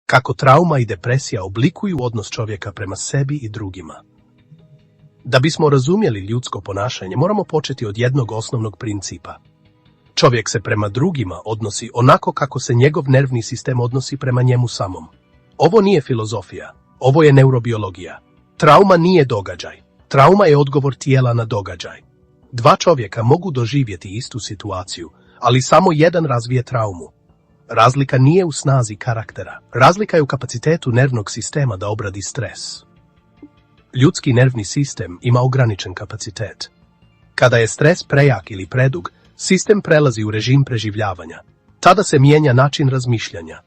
Kako trauma i depresija oblikuju odnos čovjeka prema sebi i drugima. Da bismo razumjeli ljudsko ponašanje, moramo početi od jednog osnovnog principa. Čovjek se prema drugima odnosi onako kako se njegov nervni sistem odnosi prema njemu samom. Ovo nije filozofija, ovo je neurobiologija. Trauma nije događaj. Trauma je odgovor tijela na događaj. Dva čovjeka mogu doživjeti istu situaciju, ali samo jedan razvije traumu. Razlika nije u snazi karaktera. Razlika je u kapacitetu nervnog sistema da obradi stres. Ljudski nervni sistem ima ograničen kapacitet. Kada je stres prejak ili predug, sistem prelazi u režim preživljavanja. Tada se mijenja način razmišljanja.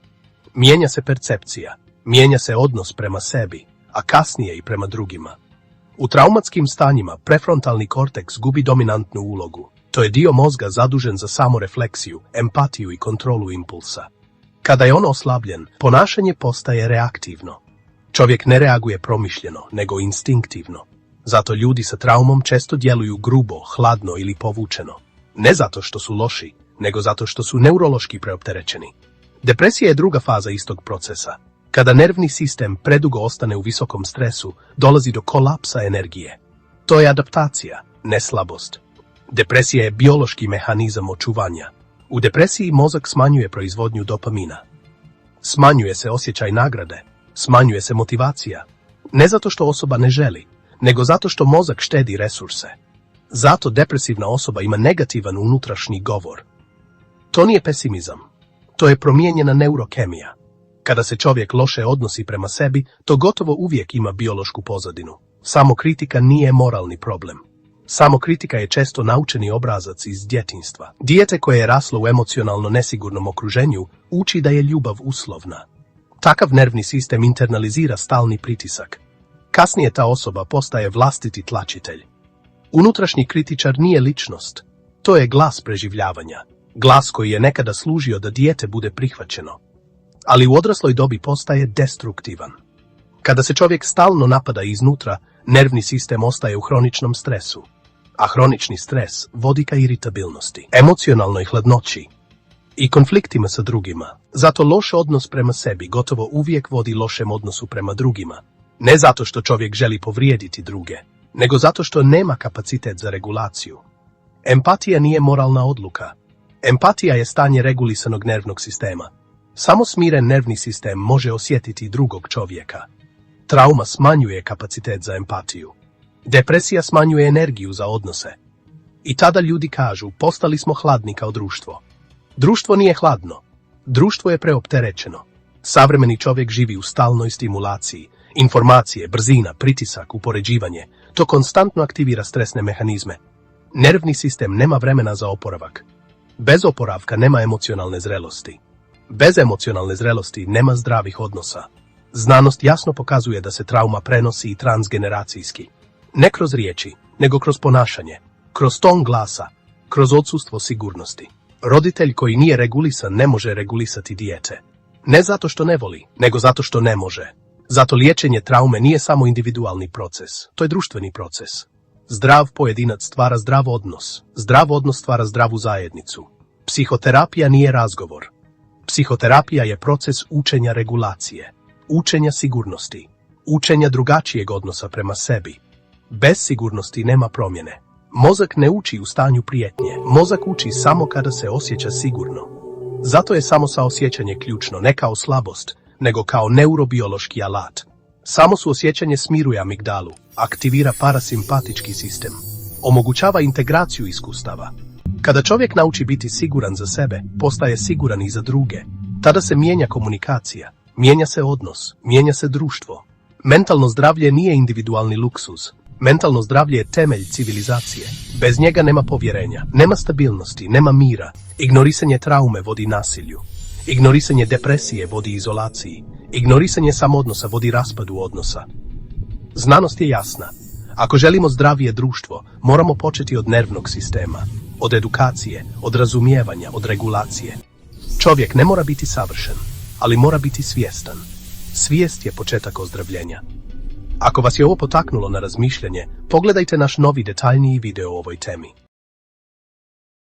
Mijenja se percepcija. Mijenja se odnos prema sebi, a kasnije i prema drugima. U traumatskim stanjima prefrontalni korteks gubi dominantnu ulogu. To je dio mozga zadužen za samorefleksiju, empatiju i kontrolu impulsa. Kada je on oslabljen, ponašanje postaje reaktivno. Čovjek ne reaguje promišljeno, nego instinktivno. Zato ljudi sa traumom često djeluju grubo, hladno ili povučeno. Ne zato što su loši, nego zato što su neurološki preopterećeni. Depresija je druga faza istog procesa. Kada nervni sistem predugo ostane u visokom stresu, dolazi do kolapsa energije. To je adaptacija, ne slabost. Depresija je biološki mehanizam očuvanja. U depresiji mozak smanjuje proizvodnju dopamina. Smanjuje se osjećaj nagrade, smanjuje se motivacija. Ne zato što osoba ne želi, nego zato što mozak štedi resurse. Zato depresivna osoba ima negativan unutrašnji govor. To nije pesimizam. To je promijenjena neurokemija. Kada se čovjek loše odnosi prema sebi, to gotovo uvijek ima biološku pozadinu. Samokritika nije moralni problem. Samokritika je često naučeni obrazac iz djetinjstva. Dijete koje je raslo u emocionalno nesigurnom okruženju uči da je ljubav uslovna. Takav nervni sistem internalizira stalni pritisak. Kasnije ta osoba postaje vlastiti tlačitelj. Unutrašnji kritičar nije ličnost. To je glas preživljavanja. Glas koji je nekada služio da dijete bude prihvaćeno. Ali u odrasloj dobi postaje destruktivan. Kada se čovjek stalno napada iznutra, nervni sistem ostaje u hroničnom stresu. A hronični stres vodi ka iritabilnosti, emocionalnoj hladnoći i konfliktima sa drugima. Zato loš odnos prema sebi gotovo uvijek vodi lošem odnosu prema drugima. Ne zato što čovjek želi povrijediti druge, nego zato što nema kapacitet za regulaciju. Empatija nije moralna odluka. Empatija je stanje regulisanog nervnog sistema. Samo smiren nervni sistem može osjetiti drugog čovjeka. Trauma smanjuje kapacitet za empatiju. Depresija smanjuje energiju za odnose. I tada ljudi kažu, postali smo hladni kao društvo. Društvo nije hladno. Društvo je preopterećeno. Savremeni čovjek živi u stalnoj stimulaciji. Informacije, brzina, pritisak, upoređivanje. To konstantno aktivira stresne mehanizme. Nervni sistem nema vremena za oporavak. Bez oporavka nema emocionalne zrelosti. Bez emocionalne zrelosti nema zdravih odnosa. Znanost jasno pokazuje da se trauma prenosi i transgeneracijski. Ne kroz riječi, nego kroz ponašanje, kroz ton glasa, kroz odsustvo sigurnosti. Roditelj koji nije regulisan ne može regulisati dijete. Ne zato što ne voli, nego zato što ne može. Zato liječenje traume nije samo individualni proces, to je društveni proces. Zdrav pojedinac stvara zdrav odnos stvara zdravu zajednicu. Psihoterapija nije razgovor. Psihoterapija je proces učenja regulacije, učenja sigurnosti, učenja drugačijeg odnosa prema sebi. Bez sigurnosti nema promjene. Mozak ne uči u stanju prijetnje, mozak uči samo kada se osjeća sigurno. Zato je samo saosjećanje ključno, ne kao slabost, nego kao neurobiološki alat. Samo suosjećanje smiruje amigdalu, aktivira parasimpatički sistem, omogućava integraciju iskustava. Kada čovjek nauči biti siguran za sebe, postaje siguran i za druge. Tada se mijenja komunikacija, mijenja se odnos, mijenja se društvo. Mentalno zdravlje nije individualni luksuz. Mentalno zdravlje je temelj civilizacije. Bez njega nema povjerenja, nema stabilnosti, nema mira. Ignorisanje traume vodi nasilju. Ignorisanje depresije vodi izolaciji. Ignorisanje samodnosa vodi raspadu odnosa. Znanost je jasna. Ako želimo zdravije društvo, moramo početi od nervnog sistema, od edukacije, od razumijevanja, od regulacije. Čovjek ne mora biti savršen, ali mora biti svjestan. Svijest je početak ozdravljenja. Ako vas je ovo potaknulo na razmišljanje, pogledajte naš novi detaljniji video o ovoj temi.